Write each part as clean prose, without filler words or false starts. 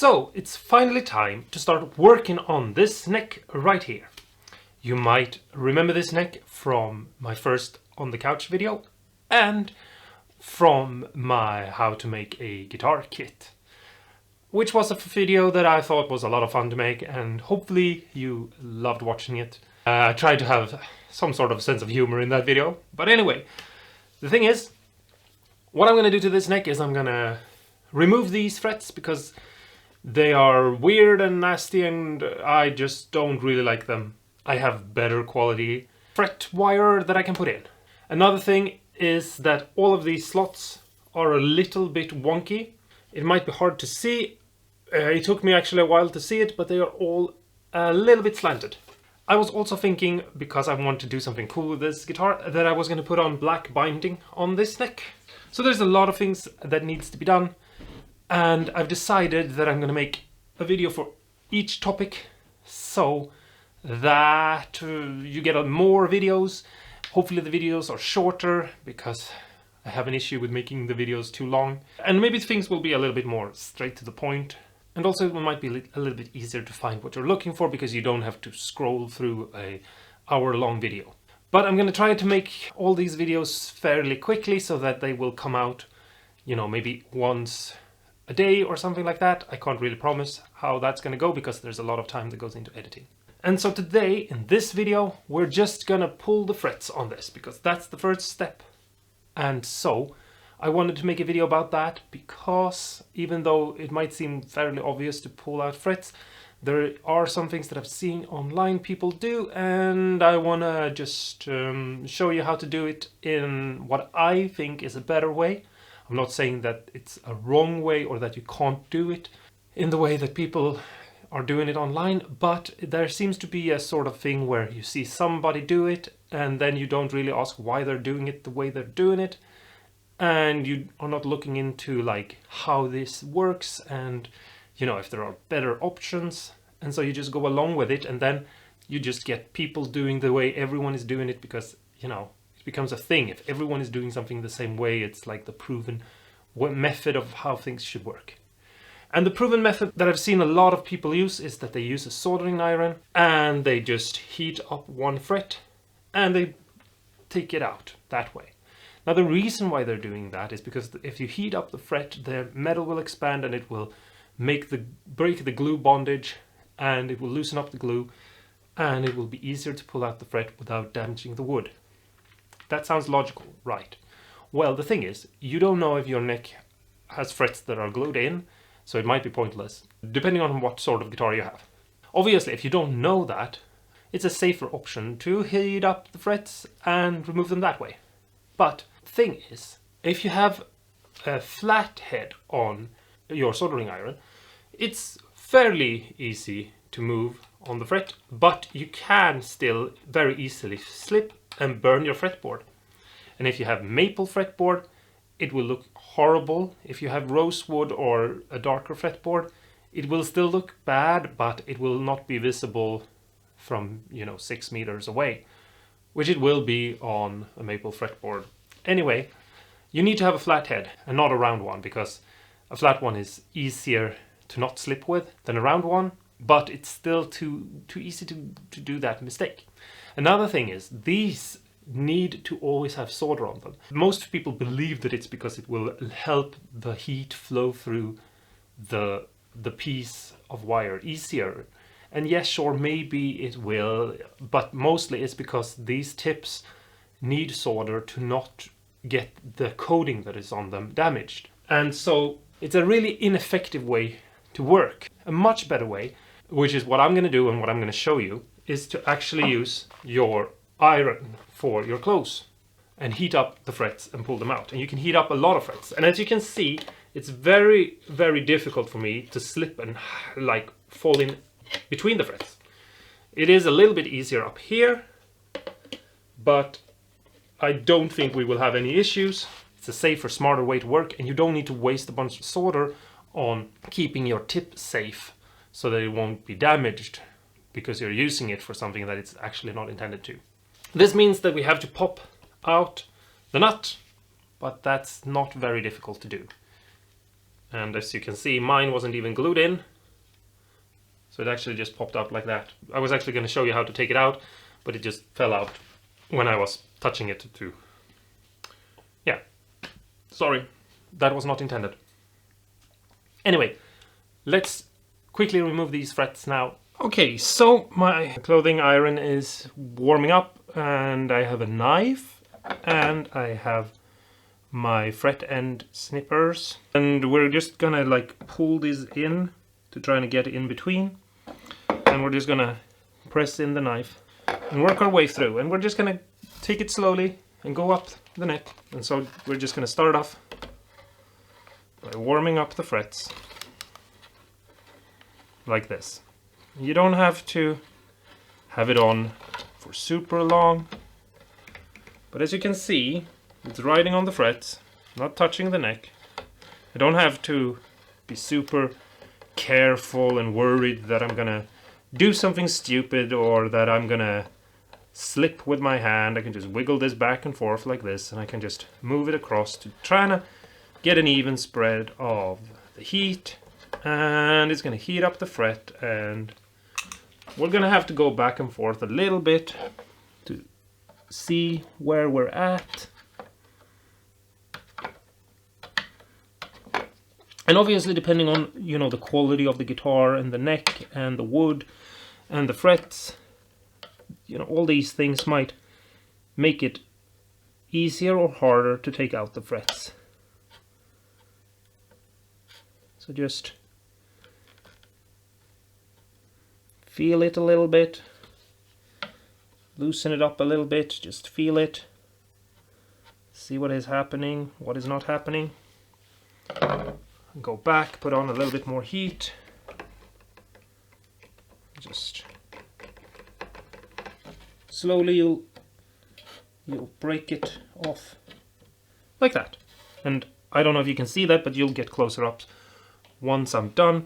So it's finally time to start working on this neck right here. You might remember this neck from my first on the couch video and from my how to make a guitar kit, which was a video that I thought was a lot of fun to make, and hopefully you loved watching it. I tried to have some sort of sense of humor in that video, but anyway, the thing is, what I'm gonna do to this neck is I'm gonna remove these frets because they are weird and nasty and I just don't really like them. I have better quality fret wire that I can put in. Another thing is that all of these slots are a little bit wonky. It might be hard to see. It took me actually a while to see it, but they are all a little bit slanted. I was also thinking, because I want to do something cool with this guitar, that I was going to put on black binding on this neck. So there's a lot of things that needs to be done, and I've decided that I'm going to make a video for each topic so that you get more videos. Hopefully the videos are shorter because I have an issue with making the videos too long, and maybe things will be a little bit more straight to the point, and also it might be a little bit easier to find what you're looking for because you don't have to scroll through a hour-long video. But I'm going to try to make all these videos fairly quickly so that they will come out, you know, maybe once a day or something like that. I can't really promise how that's going to go because there's a lot of time that goes into editing. And so today, in this video, we're just gonna pull the frets on this because that's the first step. And so I wanted to make a video about that because even though it might seem fairly obvious to pull out frets, there are some things that I've seen online people do, and I wanna just show you how to do it in what I think is a better way. I'm not saying that it's a wrong way or that you can't do it in the way that people are doing it online, but there seems to be a sort of thing where you see somebody do it and then you don't really ask why they're doing it the way they're doing it, and you are not looking into like how this works and, you know, if there are better options, and so you just go along with it, and then you just get people doing the way everyone is doing it because, you know, it becomes a thing. If everyone is doing something the same way, it's like the proven method of how things should work. And the proven method that I've seen a lot of people use is that they use a soldering iron and they just heat up one fret and they take it out that way. Now the reason why they're doing that is because if you heat up the fret, the metal will expand and it will break the glue bondage, and it will loosen up the glue, and it will be easier to pull out the fret without damaging the wood. That sounds logical, right? Well, the thing is, you don't know if your neck has frets that are glued in, so it might be pointless, depending on what sort of guitar you have. Obviously, if you don't know that, it's a safer option to heat up the frets and remove them that way. But the thing is, if you have a flat head on your soldering iron, it's fairly easy to move on the fret, but you can still very easily slip and burn your fretboard. And if you have maple fretboard, it will look horrible. If you have rosewood or a darker fretboard, it will still look bad, but it will not be visible from, 6 meters away, which it will be on a maple fretboard. Anyway, you need to have a flat head and not a round one, because a flat one is easier to not slip with than a round one, but it's still too easy to do that mistake. Another thing is, these need to always have solder on them. Most people believe that it's because it will help the heat flow through the piece of wire easier. And yes, sure, maybe it will, but mostly it's because these tips need solder to not get the coating that is on them damaged. And so it's a really ineffective way to work. A much better way, which is what I'm going to do and what I'm going to show you, is to actually use your iron for your clothes and heat up the frets and pull them out. And you can heat up a lot of frets. And as you can see, it's very, very difficult for me to slip and like fall in between the frets. It is a little bit easier up here, but I don't think we will have any issues. It's a safer, smarter way to work, and you don't need to waste a bunch of solder on keeping your tip safe so that it won't be damaged because you're using it for something that it's actually not intended to. This means that we have to pop out the nut, but that's not very difficult to do. And as you can see, mine wasn't even glued in, So it actually just popped up like that. I was actually going to show you how to take it out, but it just fell out when I was touching it too. Yeah, sorry, that was not intended. Anyway, let's quickly remove these frets now. Okay, so my clothing iron is warming up, and I have a knife, and I have my fret end snippers, and we're just gonna like pull these in to try and get in between, and we're just gonna press in the knife and work our way through, and we're just gonna take it slowly and go up the neck. And so we're just gonna start off by warming up the frets like this. You don't have to have it on for super long, but as you can see, it's riding on the frets, not touching the neck. I don't have to be super careful and worried that I'm gonna do something stupid or that I'm gonna slip with my hand. I can just wiggle this back and forth like this, and I can just move it across to try to get an even spread of the heat, and it's gonna heat up the fret, and we're gonna have to go back and forth a little bit to see where we're at. And obviously, depending on, you know, the quality of the guitar and the neck and the wood and the frets, you know, all these things might make it easier or harder to take out the frets. So just feel it a little bit, loosen it up a little bit, just feel it, see what is happening, what is not happening. Go back, put on a little bit more heat. Just slowly you'll break it off like that. And I don't know if you can see that, but you'll get closer up once I'm done.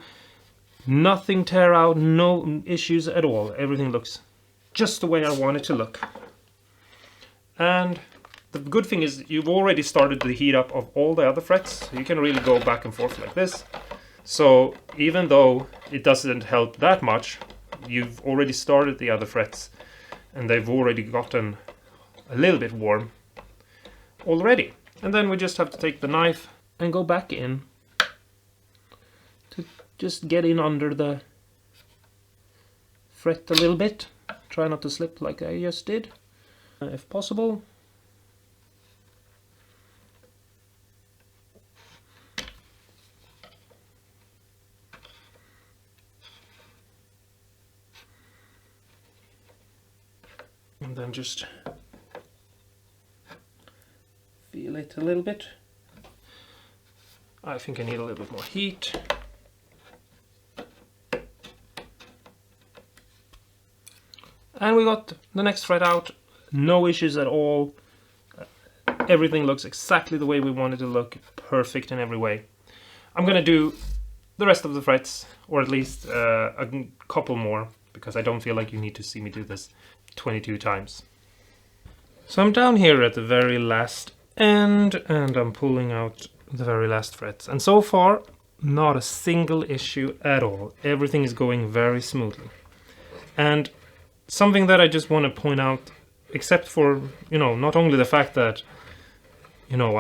Nothing tear out, no issues at all. Everything looks just the way I want it to look. And the good thing is you've already started the heat up of all the other frets, so you can really go back and forth like this. So even though it doesn't help that much, you've already started the other frets and they've already gotten a little bit warm already. And then we just have to take the knife and go back in to just get in under the fret a little bit. Try not to slip like I just did, if possible. And then just feel it a little bit. I think I need a little bit more heat. And we got the next fret out, no issues at all. Everything looks exactly the way we want it to look, perfect in every way. I'm gonna do the rest of the frets, or at least a couple more, because I don't feel like you need to see me do this 22 times. So I'm down here at the very last end, and I'm pulling out the very last frets. And so far, not a single issue at all. Everything is going very smoothly. And something that I just want to point out, except for, you know, not only the fact that, you know,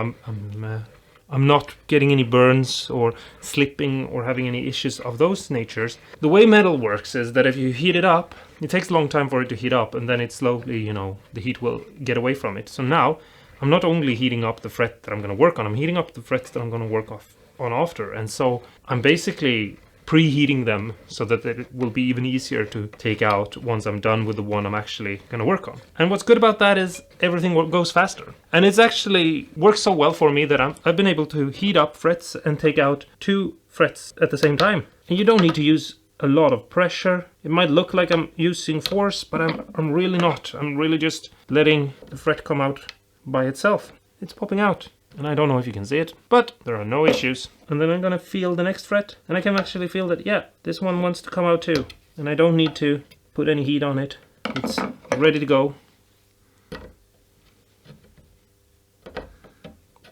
I'm not getting any burns or slipping or having any issues of those natures. The way metal works is that if you heat it up, it takes a long time for it to heat up, and then it slowly, you know, the heat will get away from it. So now I'm not only heating up the fret that I'm going to work on, I'm heating up the frets that I'm going to work on after. And so I'm basically preheating them so that it will be even easier to take out once I'm done with the one I'm actually going to work on. And what's good about that is everything goes faster. And it's actually worked so well for me that I've been able to heat up frets and take out 2 frets at the same time. And you don't need to use a lot of pressure. It might look like I'm using force, but I'm really not. I'm really just letting the fret come out by itself. It's popping out. And I don't know if you can see it, but there are no issues. And then I'm gonna feel the next fret, and I can actually feel that, yeah, this one wants to come out too. And I don't need to put any heat on it. It's ready to go.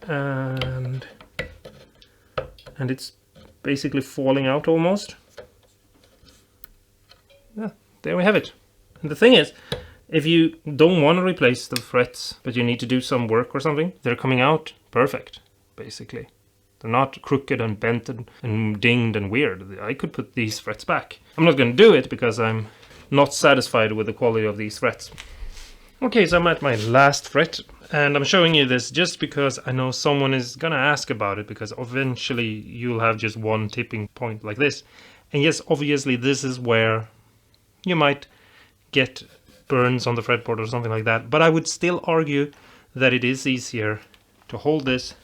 And it's basically falling out almost. yeah, there we have it. And the thing is, if you don't want to replace the frets, but you need to do some work or something, they're coming out perfect, basically. They're not crooked and bent and dinged and weird. I could put these frets back. I'm not going to do it because I'm not satisfied with the quality of these frets. Okay, so I'm at my last fret, and I'm showing you this just because I know someone is going to ask about it, because eventually you'll have just one tipping point like this. And yes, obviously this is where you might get burns on the fretboard or something like that, but I would still argue that it is easier to hold this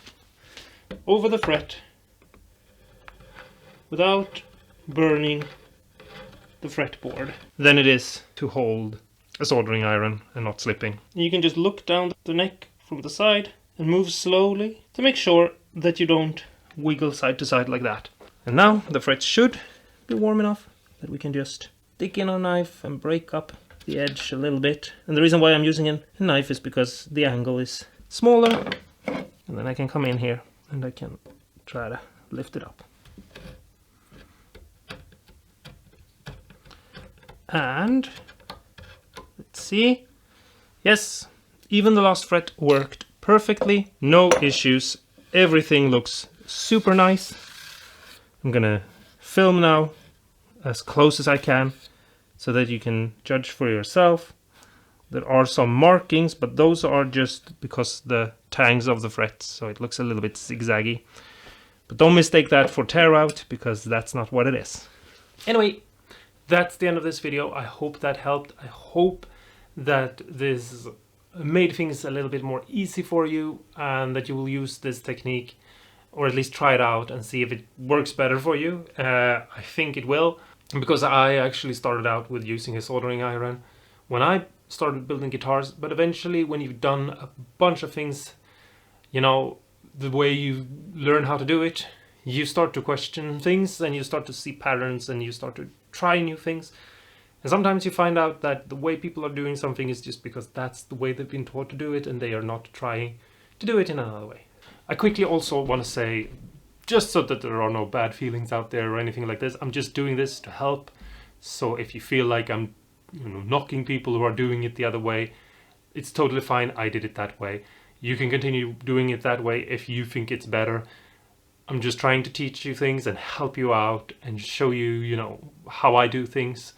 over the fret without burning the fretboard than it is to hold a soldering iron and not slipping. You can just look down the neck from the side and move slowly to make sure that you don't wiggle side to side like that. And now the frets should be warm enough that we can just stick in our knife and break up the edge a little bit. And the reason why I'm using a knife is because the angle is smaller, and then I can come in here and I can try to lift it up. And let's see. Yes, even the last fret worked perfectly, no issues. Everything looks super nice. I'm gonna film now as close as I can so that you can judge for yourself. There are some markings, but those are just because the tangs of the frets, so it looks a little bit zigzaggy. But don't mistake that for tear out, because that's not what it is. Anyway, that's the end of this video. I hope that helped. I hope that this made things a little bit more easy for you, and that you will use this technique, or at least try it out and see if it works better for you. I think it will, because I actually started out with using a soldering iron when I started building guitars, but eventually when you've done a bunch of things, you know, the way you learn how to do it, you start to question things, and you start to see patterns, and you start to try new things. And sometimes you find out that the way people are doing something is just because that's the way they've been taught to do it, and they are not trying to do it in another way. I quickly also want to say, just so that there are no bad feelings out there or anything like this, I'm just doing this to help. So if you feel like I'm knocking people who are doing it the other way, it's totally fine. I did it that way. You can continue doing it that way if you think it's better. I'm just trying to teach you things and help you out and show you, how I do things.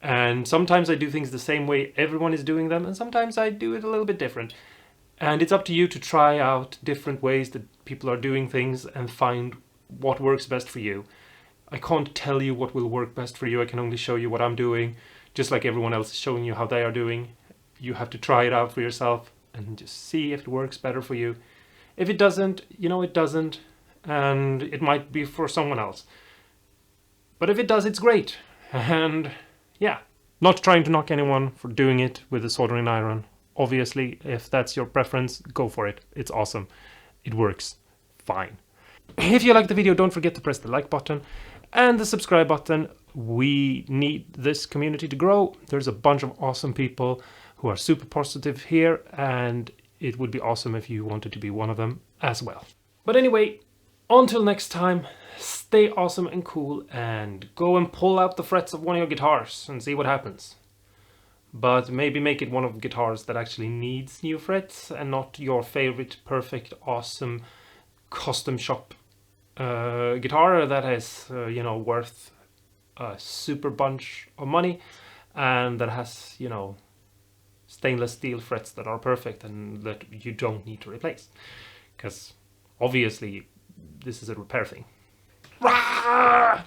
And sometimes I do things the same way everyone is doing them, and sometimes I do it a little bit different. And it's up to you to try out different ways that people are doing things and find what works best for you. I can't tell you what will work best for you. I can only show you what I'm doing, just like everyone else is showing you how they are doing. You have to try it out for yourself and just see if it works better for you. If it doesn't, it doesn't, and it might be for someone else. But if it does, it's great. And yeah, not trying to knock anyone for doing it with a soldering iron. Obviously, if that's your preference, go for it. It's awesome. It works fine. If you like the video, don't forget to press the like button and the subscribe button. We need this community to grow. There's a bunch of awesome people who are super positive here, and it would be awesome if you wanted to be one of them as well. But anyway, until next time, stay awesome and cool, and go and pull out the frets of one of your guitars and see what happens. But maybe make it one of the guitars that actually needs new frets, and not your favorite perfect awesome custom shop guitar that is worth a super bunch of money, and that has stainless steel frets that are perfect and that you don't need to replace, because obviously this is a repair thing. Rah!